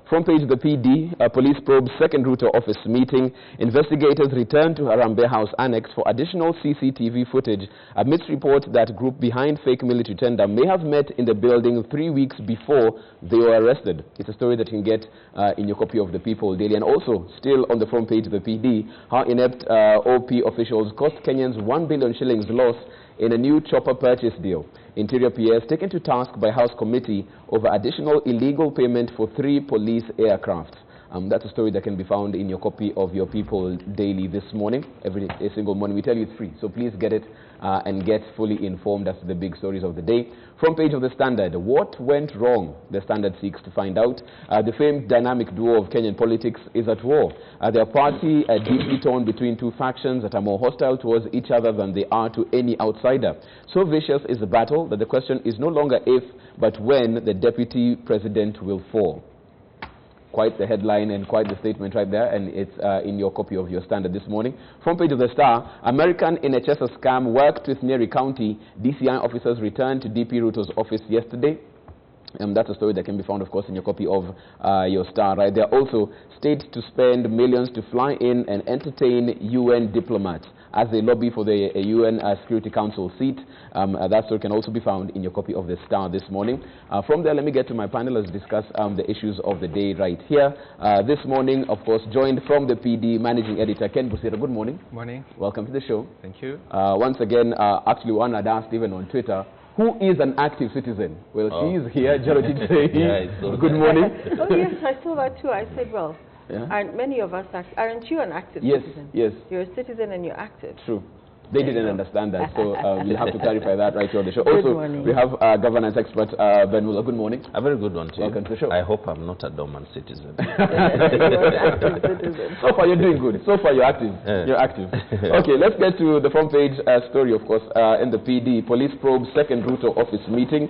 Front page of the PD, police probe second Ruto office meeting. Investigators return to Harambee House Annex for additional CCTV footage amidst reports that group behind fake military tender may have met in the building 3 weeks before they were arrested. It's a story that you can get in your copy of the People Daily. And also, still on the front page of the PD, how inept OP officials cost Kenyans 1 billion shillings loss in a new chopper purchase deal. Interior PS taken to task by House Committee over additional illegal payment for 3 police aircrafts. That's a story that can be found in your copy of your People Daily this morning. Every single morning we tell you it's free, so please get it and get fully informed as to the big stories of the day. Front page of the Standard, what went wrong? The Standard seeks to find out. The famed dynamic duo of Kenyan politics is at war. Their party deeply torn between 2 factions that are more hostile towards each other than they are to any outsider. So vicious is the battle that the question is no longer if, but when the deputy president will fall. Quite the headline and quite the statement right there, and it's in your copy of your Standard this morning. Front page of the Star, American NHS scam worked with Nyeri County. DCI officers returned to DP Ruto's office yesterday. That's a story that can be found, of course, in your copy of your Star right there. Also, states to spend millions to fly in and entertain UN diplomats as they lobby for the UN Security Council seat. That story can also be found in your copy of the Star this morning. From there, let me get to my panel as discuss the issues of the day right here. This morning, of course, joined from the PD, Managing Editor Ken Busira. Good morning. Morning. Welcome to the show. Thank you. Once again, actually one had asked even on Twitter, who is an active citizen? Well, she is here. Good morning. Oh, yes, I saw that too. I said, well, yeah. aren't many of us, aren't you an active yes, citizen? Yes. You're a citizen and you're active. True. They didn't understand that, so we'll have to clarify that right here on the show. Good also, morning. we have governance expert Ben Muller. Good morning. A very good one to you. Welcome to the show. I hope I'm not a dormant citizen. You're an active citizen. So far, you're doing good. So far, you're active. You're active. Okay, let's get to the front page story, of course, in the PD. Police probe second Ruto office meeting.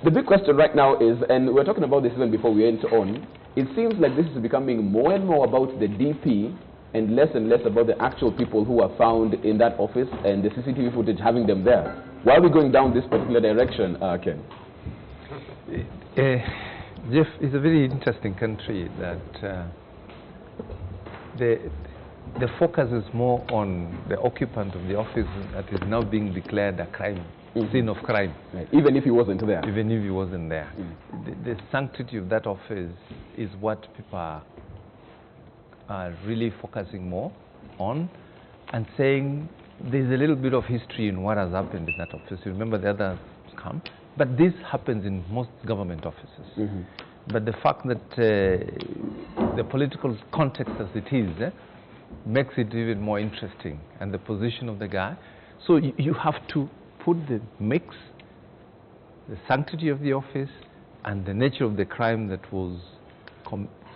The big question right now is, and we were talking about this even before we went on, it seems like this is becoming more and more about the DP and less about the actual people who are found in that office and the CCTV footage having them there. Why are we going down this particular direction, Ken? Jeff, it's a very interesting country that the focus is more on the occupant of the office that is now being declared a crime, scene of crime. Right. Even if he wasn't there. Even if he wasn't there. The sanctity of that office is what people are really focusing more on and saying there's a little bit of history in what has happened in that office. You remember the other scam? But this happens in most government offices. But the fact that the political context as it is makes it even more interesting, and the position of the guy. So you have to put the mix, the sanctity of the office, and the nature of the crime that was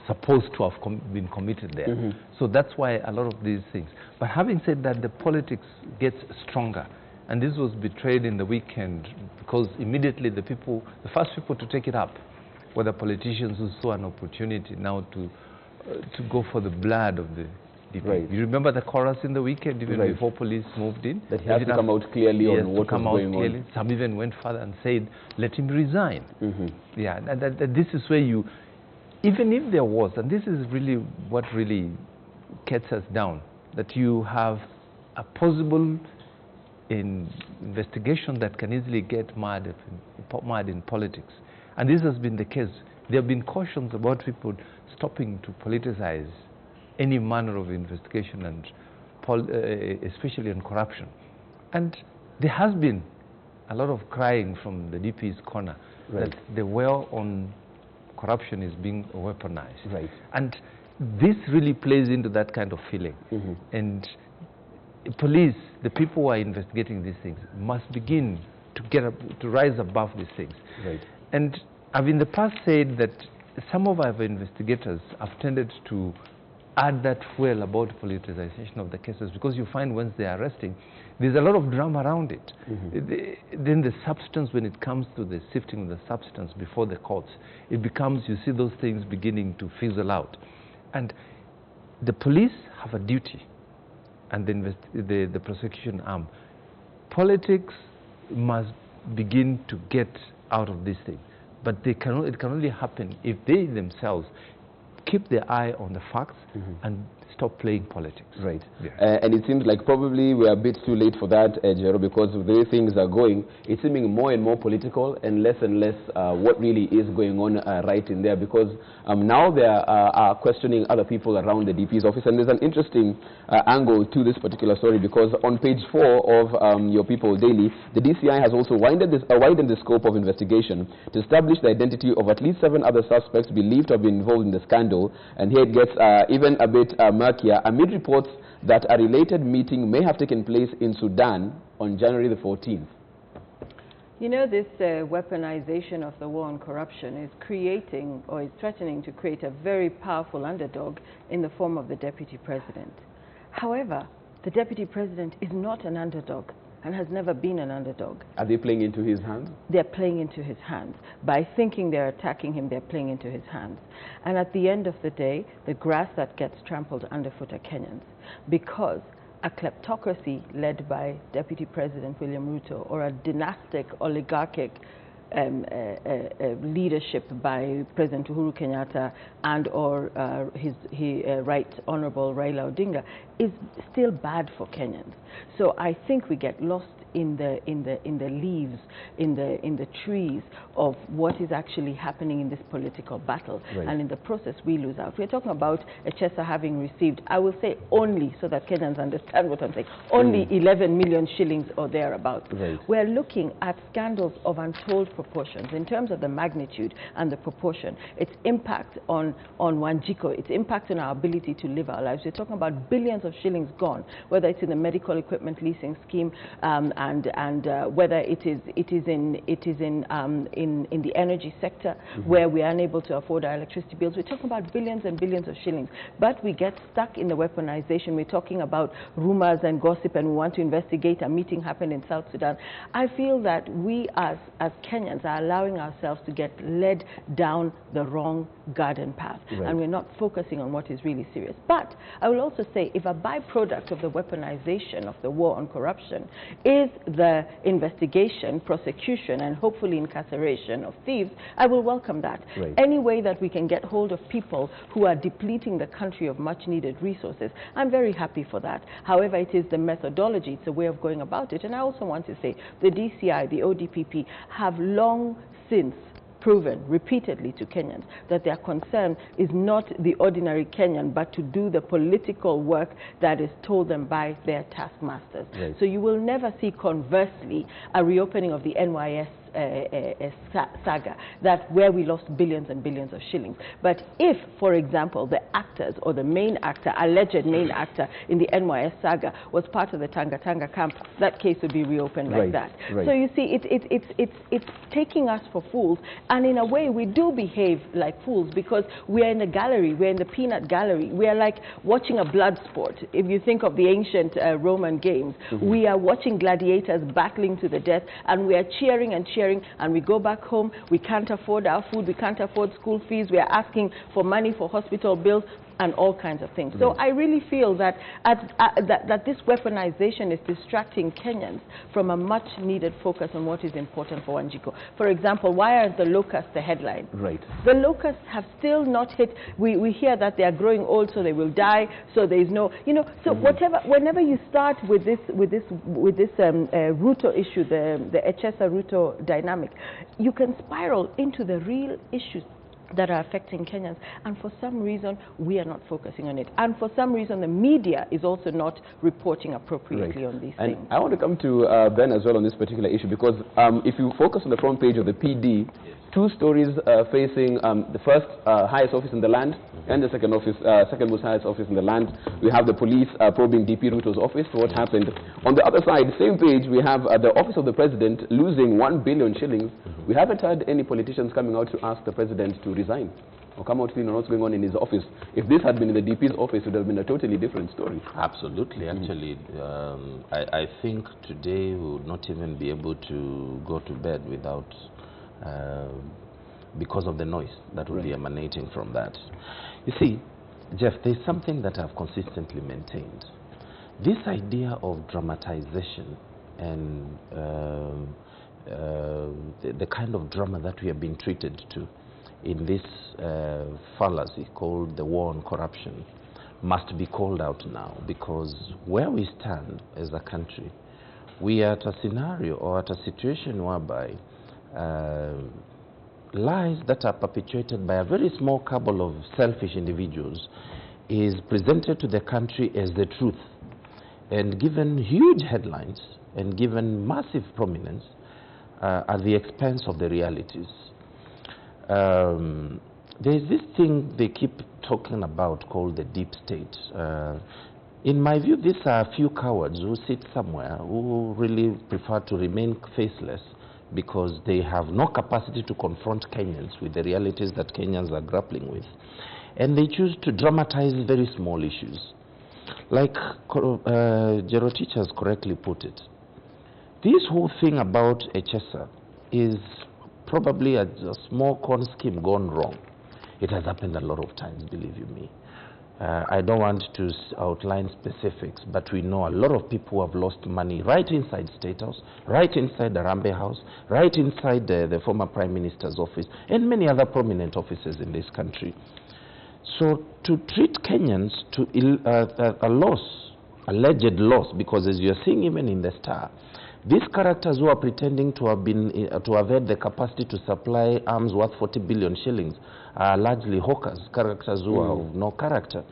supposed to have been committed there. So that's why a lot of these things. But having said that, the politics gets stronger. And this was betrayed in the weekend because immediately the first people to take it up were the politicians who saw an opportunity now to go for the blood of the DP. Right. You remember the chorus in the weekend, even before police moved in? That he has to come out clearly on what was going on. Some even went further and said, let him resign. Yeah, this is where you, even if there was, and this is really what really gets us down, that you have a possible investigation that can easily get mad in politics. And this has been the case. There have been cautions about people stopping to politicize any manner of investigation, and especially on corruption. And there has been a lot of crying from the DP's corner that the war on corruption is being weaponized. And this really plays into that kind of feeling. And police, the people who are investigating these things, must begin to get up, to rise above these things. And I've in the past said that some of our investigators have tended to add that fuel about politicization of the cases, because you find once they are arresting, there's a lot of drama around it. Then the substance, when it comes to the sifting of the substance before the courts, it becomes, you see those things beginning to fizzle out. And the police have a duty, and the prosecution arm. Politics must begin to get out of this thing. But it can only happen if they themselves keep their eye on the facts and stop playing politics. Right. Yeah. And it seems like probably we're a bit too late for that, Jero, because of the way things are going, it's seeming more and more political and less what really is going on right in there, because now they are questioning other people around the DP's office. And there's an interesting angle to this particular story, because on page 4 of your People Daily, the DCI has also widened the scope of investigation to establish the identity of at least 7 other suspects believed to have been involved in the scandal. And here it gets even a bit murkier, amid reports that a related meeting may have taken place in Sudan on January the 14th. You know, this weaponization of the war on corruption is creating, or is threatening to create, a very powerful underdog in the form of the deputy president. However, the deputy president is not an underdog and has never been an underdog. Are they playing into his hands? They're playing into his hands. By thinking they're attacking him, they're playing into his hands. And at the end of the day, the grass that gets trampled underfoot are Kenyans. Because a kleptocracy led by Deputy President William Ruto, or a dynastic, oligarchic leadership by President Uhuru Kenyatta and or his Right Honorable Raila Odinga, is still bad for Kenyans. So I think we get lost in the leaves, in the trees of what is actually happening in this political battle. Right. And in the process we lose out. We're talking about Echesa having received, I will say only, so that Kenyans understand what I'm saying, only 11 million shillings or thereabouts. Right. We're looking at scandals of untold proportions in terms of the magnitude and the proportion, its impact on Wanjiko, its impact on our ability to live our lives. We're talking about billions of shillings gone, whether it's in the medical equipment leasing scheme, and whether it is in the energy sector, where we are unable to afford our electricity bills. We're talking about billions and billions of shillings, but we get stuck in the weaponization. We're talking about rumors and gossip, and we want to investigate a meeting happened in South Sudan. I feel that we as Kenyans are allowing ourselves to get led down the wrong garden path, and we're not focusing on what is really serious. But I will also say, if a byproduct of the weaponization of the war on corruption is the investigation, prosecution, and hopefully incarceration of thieves, I will welcome that. Right. Any way that we can get hold of people who are depleting the country of much needed resources, I'm very happy for that. However, it is the methodology, it's a way of going about it. And I also want to say the DCI, the ODPP have long since proven repeatedly to Kenyans that their concern is not the ordinary Kenyan, but to do the political work that is told them by their taskmasters. Right. So you will never see, conversely, a reopening of the NYS saga, that where we lost billions and billions of shillings. But if, for example, the actors or the main actor, alleged main actor in the NYS saga was part of the Tanga camp, that case would be reopened like that. So you see, it's taking us for fools, and in a way we do behave like fools, because we are in a gallery, we're in the peanut gallery. We are like watching a blood sport. If you think of the ancient Roman games, we are watching gladiators battling to the death, and we are cheering and cheering, and we go back home, we can't afford our food, we can't afford school fees, we are asking for money for hospital bills, and all kinds of things. So I really feel that that this weaponization is distracting Kenyans from a much needed focus on what is important for Wanjiko. For example, why aren't the locusts the headline? Right. The locusts have still not hit. We hear that they are growing old, so they will die, so there is no, you know, so whenever you start with this Ruto issue, the Echesa Ruto dynamic, you can spiral into the real issues that are affecting Kenyans, and for some reason we are not focusing on it, and for some reason the media is also not reporting appropriately on these things. I want to come to Ben as well on this particular issue, because if you focus on the front page of the PD, two stories facing the first highest office in the land and the second most highest office in the land. We have the police probing DP Ruto's office for what happened. On the other side, same page, we have the office of the president losing 1 billion shillings. We haven't heard any politicians coming out to ask the president to resign or come out clean on what's going on in his office. If this had been in the DP's office, it would have been a totally different story. Absolutely. Actually, I think today we would not even be able to go to bed without because of the noise that will be emanating from that. You see, Jeff, there's something that I've consistently maintained. This idea of dramatization and the kind of drama that we have been treated to in this fallacy called the war on corruption must be called out now, because where we stand as a country, we are at a scenario or at a situation whereby lies that are perpetuated by a very small cabal of selfish individuals is presented to the country as the truth and given huge headlines and given massive prominence at the expense of the realities. There is this thing they keep talking about called the deep state. In my view, these are a few cowards who sit somewhere who really prefer to remain faceless because they have no capacity to confront Kenyans with the realities that Kenyans are grappling with. And they choose to dramatize very small issues. Like Jero Teachers correctly put it, this whole thing about HSA is probably a small con scheme gone wrong. It has happened a lot of times, believe you me. I don't want to outline specifics, but we know a lot of people who have lost money right inside State House, right inside the Harambee House, right inside the former Prime Minister's office, and many other prominent offices in this country. So to treat Kenyans to a loss, alleged loss, because as you're seeing even in the Star, these characters who are pretending to have been to have had the capacity to supply arms worth 40 billion shillings are largely hawkers, characters who are of no character.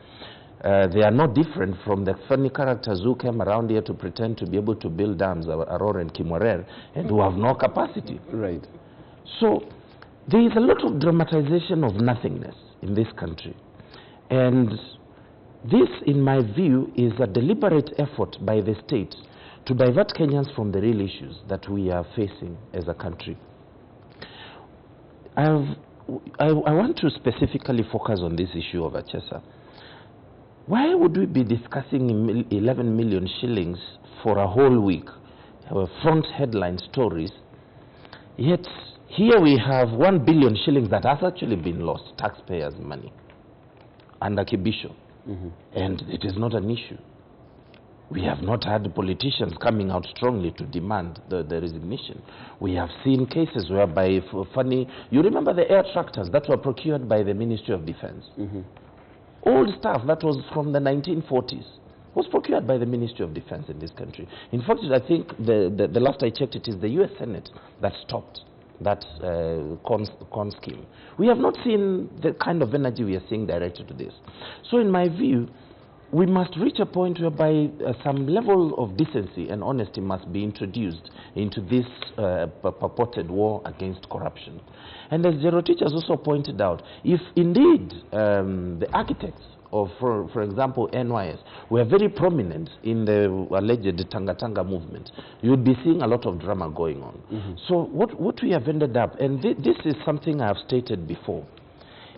They are no different from the funny characters who came around here to pretend to be able to build dams, Aurora and Kimwarer, and who have no capacity. Right. So there is a lot of dramatization of nothingness in this country. And this, in my view, is a deliberate effort by the state to divert Kenyans from the real issues that we are facing as a country. I want to specifically focus on this issue of HSA. Why would we be discussing 11 million shillings for a whole week, front headline stories, yet here we have 1 billion shillings that has actually been lost, taxpayers' money, under Kibisho, and it is not an issue. We have not had politicians coming out strongly to demand the resignation. We have seen cases whereby, you remember the air tractors that were procured by the Ministry of Defense? Old stuff that was from the 1940s was procured by the Ministry of Defense in this country. In fact, I think the last I checked, it is the US Senate that stopped that con scheme. We have not seen the kind of energy we are seeing directed to this. So in my view, we must reach a point whereby some level of decency and honesty must be introduced into this purported war against corruption. And as Jero Teachers also pointed out, if indeed the architects of, for example, NYS were very prominent in the alleged Tanga movement, you would be seeing a lot of drama going on. So what we have ended up, and this is something I have stated before,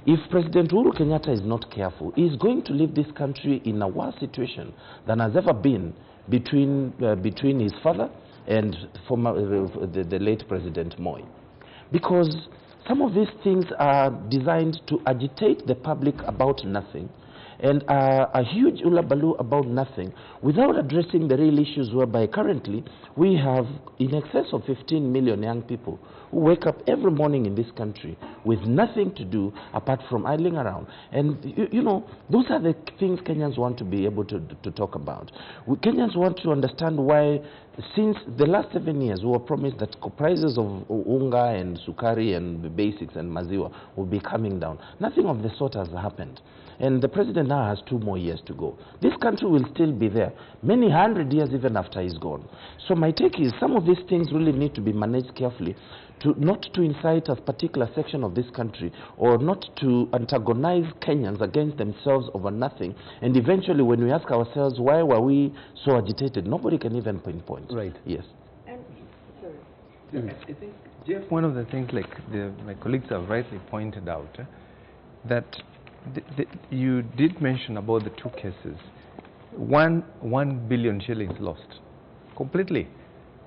if President Uhuru Kenyatta is not careful, he is going to leave this country in a worse situation than has ever been between his father and the late President Moi. Because some of these things are designed to agitate the public about nothing and a huge ulabaloo about nothing without addressing the real issues, whereby currently we have in excess of 15 million young people who wake up every morning in this country with nothing to do apart from idling around. And you know, those are the things Kenyans want to be able to talk about. Kenyans want to understand why, since the last 7 years, we were promised that prices of unga and sukari and basics and maziwa will be coming down. Nothing of the sort has happened. And the president now has 2 more years to go. This country will still be there, many hundred years even after he's gone. So my take is some of these things really need to be managed carefully, not to incite a particular section of this country, or not to antagonize Kenyans against themselves over nothing. And eventually, when we ask ourselves, why were we so agitated, nobody can even pinpoint. Right. Yes. And, sorry. I think, Jeff, one of the things, like my colleagues have rightly pointed out, that you did mention about the 2 cases. 1 billion shillings lost completely.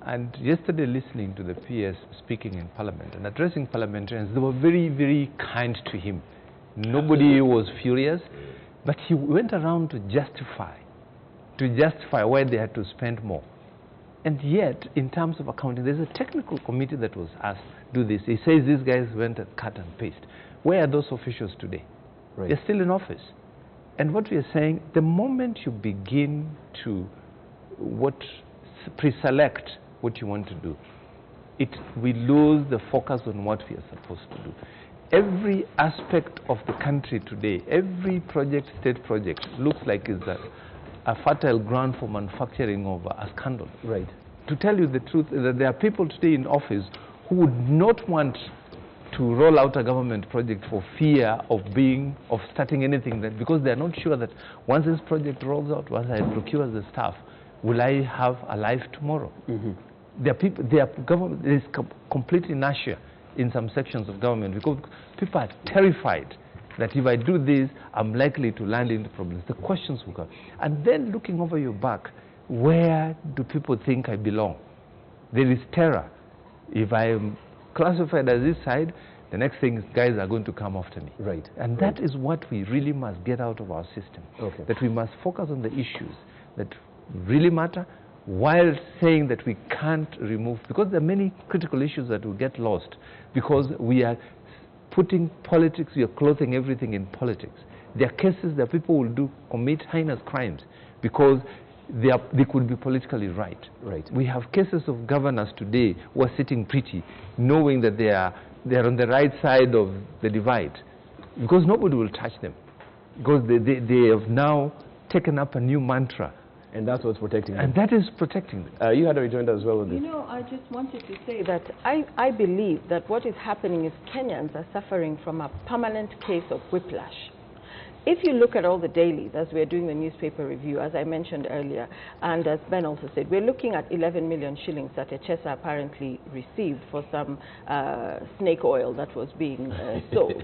And yesterday, listening to the PS speaking in Parliament and addressing parliamentarians, they were very, very kind to him. Nobody was furious, but he went around to justify why they had to spend more. And yet, in terms of accounting, there's a technical committee that was asked to do this. He says these guys went and cut and paste. Where are those officials today? Right. They're still in office. And what we are saying, the moment you begin to pre-select what you want to do, we lose the focus on what we are supposed to do. Every aspect of the country today, every project, state project, looks like it's a fertile ground for manufacturing of a scandal. Right. To tell you the truth, that there are people today in office who would not want to roll out a government project for fear of starting anything, because they are not sure that once this project rolls out, once I procure the staff, will I have a life tomorrow? Mm-hmm. There is complete inertia in some sections of government because people are terrified that if I do this, I'm likely to land into problems. The questions will come. And then looking over your back, where do people think I belong? There is terror. If I am classified as this side, the next thing is guys are going to come after me. Right. And that is what we really must get out of our system. Okay. That we must focus on the issues that really matter, while saying that we can't remove, because there are many critical issues that will get lost because we are putting politics, we are clothing everything in politics. There are cases that people will commit heinous crimes because they could be politically right. Right. We have cases of governors today who are sitting pretty, knowing that they are on the right side of the divide, because nobody will touch them, because they have now taken up a new mantra. And that's what's protecting them. And that is protecting them. You had a rejoinder as well with this. You know, I just wanted to say that I believe that what is happening is Kenyans are suffering from a permanent case of whiplash. If you look at all the dailies, as we're doing the newspaper review, as I mentioned earlier, and as Ben also said, we're looking at 11 million shillings that Echesa apparently received for some snake oil that was being sold.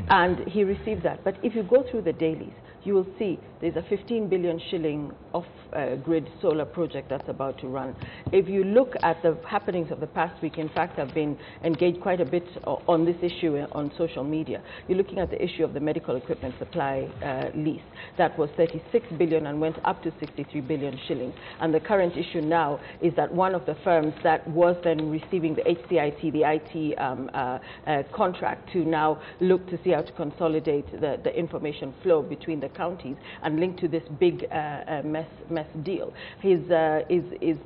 And he received that. But if you go through the dailies, you will see there's a 15 billion shilling off-grid solar project that's about to run. If you look at the happenings of the past week, in fact, I've been engaged quite a bit on this issue on social media. You're looking at the issue of the medical equipment supply lease. That was 36 billion and went up to 63 billion shillings. And the current issue now is that one of the firms that was then receiving the HCIT, the IT contract, to now look to see how to consolidate the information flow between the counties and link to this big mess deal. Is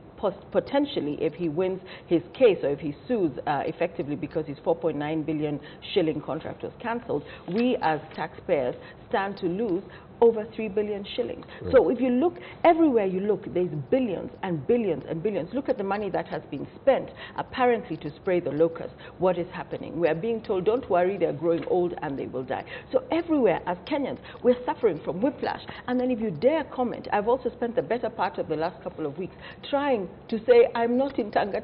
potentially, if he wins his case or if he sues effectively because his 4.9 billion shilling contract was cancelled, we as taxpayers stand to lose over 3 billion shillings. Right. So if you look, everywhere you look, there's billions and billions and billions. Look at the money that has been spent, apparently to spray the locusts. What is happening? We are being told, don't worry, they're growing old and they will die. So everywhere, as Kenyans, we're suffering from whiplash. And then if you dare comment, I've also spent the better part of the last couple of weeks trying to say, I'm not in Tanga,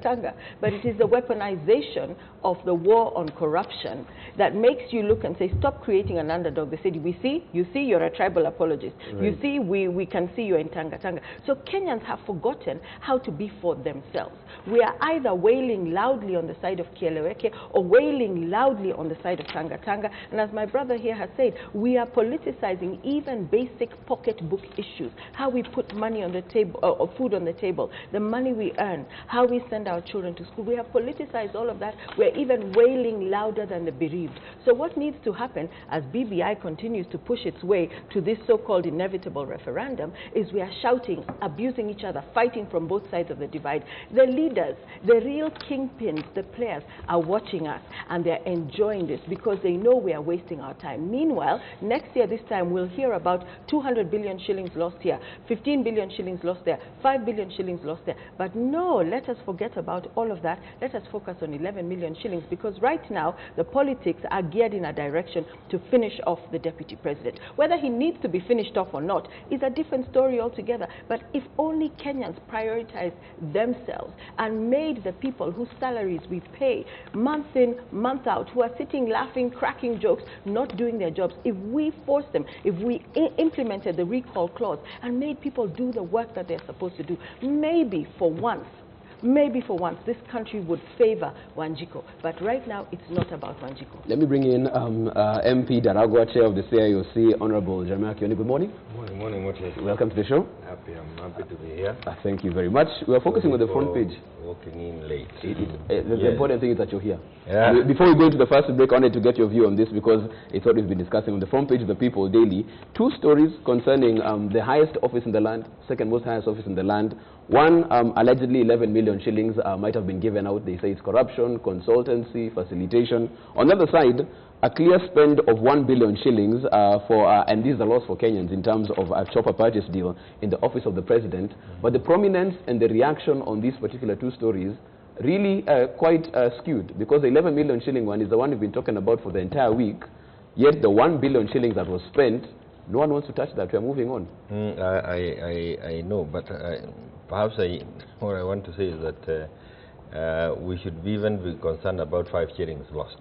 but it is the weaponization of the war on corruption that makes you look and say, stop creating an underdog. They said, you see, you're a tribal apologist. Right. You see, we can see you're in Tanga. So Kenyans have forgotten how to be for themselves. We are either wailing loudly on the side of Kieleweke or wailing loudly on the side of Tanga. And as my brother here has said, we are politicizing even basic pocketbook issues. How we put money on the table, or food on the table, the money we earn, how we send our children to school. We have politicized all of that. We're even wailing louder than the bereaved. So what needs to happen as BBI continues to push its way to this so-called inevitable referendum is we are shouting, abusing each other, fighting from both sides of the divide. The leaders, the real kingpins, the players are watching us and they're enjoying this because they know we are wasting our time. Meanwhile, next year this time we'll hear about 200 billion shillings lost here, 15 billion shillings lost there, 5 billion shillings lost there. But no, let us forget about all of that. Let us focus on 11 million shillings because right now the politics are geared in a direction to finish off the deputy president. Whether he needs to be finished off or not is a different story altogether. But if only Kenyans prioritized themselves and made the people whose salaries we pay month in, month out, who are sitting laughing, cracking jokes, not doing their jobs, if we forced them, if we implemented the recall clause and made people do the work that they're supposed to do, maybe for once, this country would favor Wanjiko. But right now, it's not about Wanjiko. Let me bring in MP Daragwa, Chair of the CIOC, Honorable Jeremiah Kioni. Good morning. Good morning. morning, Moses. Welcome to the show. I'm happy to be here. Thank you very much. We are focusing on the front page. Walking in late. The important thing is that you're here. Yeah. Before we go into the first break, I wanted to get your view on this because it's what we've been discussing on the front page of the People Daily. Two stories concerning the highest office in the land, second most highest office in the land. One, allegedly 11 million shillings might have been given out. They say it's corruption, consultancy, facilitation. On the other side, a clear spend of 1 billion shillings and these are laws for Kenyans in terms of a chopper purchase deal in the office of the president. But the prominence and the reaction on these particular two stories really quite skewed, because the 11 million shilling one is the one we've been talking about for the entire week, yet the 1 billion shillings that was spent, no one wants to touch that. We're moving on. I know, but perhaps what I want to say is that we should even be concerned about 5 shillings lost.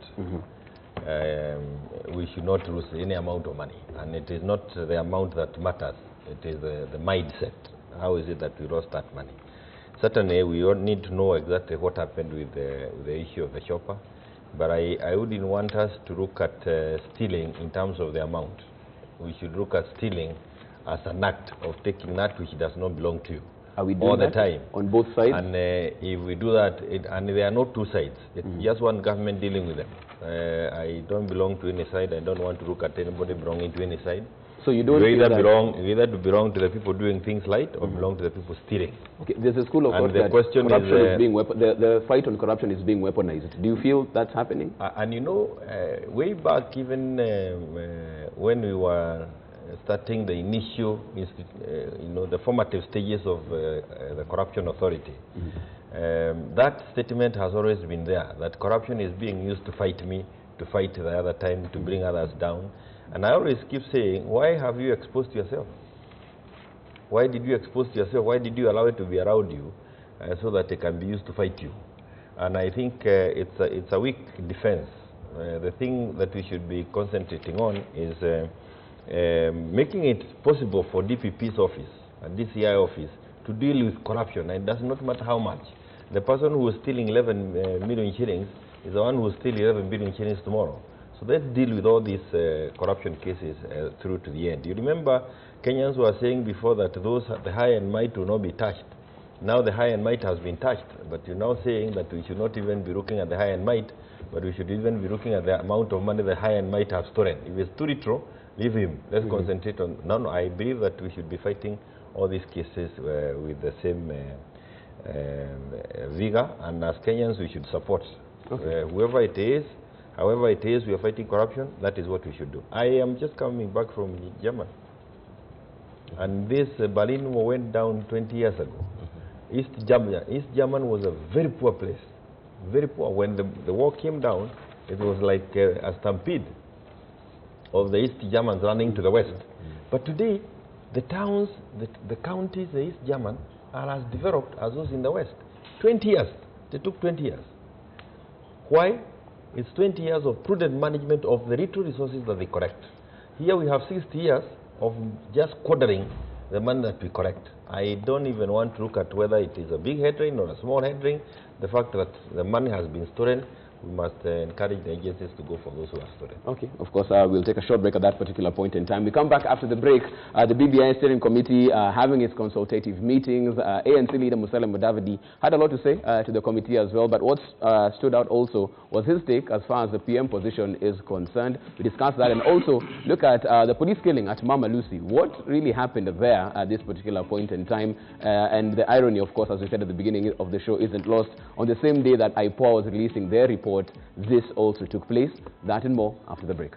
We should not lose any amount of money, and it is not the amount that matters, it is the mindset. How is it that we lost that money? Certainly we all need to know exactly what happened with the issue of the shopper, but I wouldn't want us to look at stealing in terms of the amount. We should look at stealing as an act of taking that which does not belong to you. Are we doing all the that time on both sides? And if we do that, and there are no two sides, it's just one government dealing with them. I don't belong to any side. I don't want to look at anybody belonging to any side. So you don't either belong to the people doing things right, or belong to the people stealing. Okay, there's a school of thought that corruption is being the fight on corruption is being weaponized. Do you feel that's happening? And you know, way back, even when we were starting the initial, the formative stages of the corruption authority, that statement has always been there, that corruption is being used to fight me, to fight the other time, to bring others down. And I always keep saying, why have you exposed yourself? Why did you expose yourself? Why did you allow it to be around you so that it can be used to fight you? And I think it's a weak defense. The thing that we should be concentrating on is making it possible for DPP's office and DCI office to deal with corruption. And it does not matter how much. The person who is stealing 11 million shillings is the one who will steal 11 billion shillings tomorrow. So let's deal with all these corruption cases through to the end. You remember Kenyans were saying before that the high and might will not be touched. Now the high and might has been touched, but you're now saying that we should not even be looking at the high and might, but we should even be looking at the amount of money the high and might have stolen. If it's too little, leave him. Let's concentrate on... No, I believe that we should be fighting all these cases with the same vigor, and as Kenyans we should support whoever it is. However it is, we are fighting corruption. That is what we should do. I am just coming back from Germany, and this Berlin Wall went down 20 years ago. East Germany was a very poor place, very poor. When the wall came down, it was like a stampede of the East Germans running to the west. But today, the towns, the counties, the East German are as developed as those in the west. 20 years. They took 20 years. Why? It's 20 years of prudent management of the little resources that they collect. Here we have 60 years of just quartering the money that we collect. I don't even want to look at whether it is a big headring or a small headring. The fact that the money has been stolen, we must encourage the agencies to go for those who are stolen. Okay, of course, we'll take a short break at that particular point in time. We come back after the break. The BBI Steering Committee having its consultative meetings. ANC leader Musalia Mudavadi had a lot to say to the committee as well, but what stood out also was his take as far as the PM position is concerned. We discussed that and also look at the police killing at Mama Lucy. What really happened there at this particular point in time? And the irony, of course, as we said at the beginning of the show, isn't lost. On the same day that IPOA was releasing their report, this also took place. That and more after the break.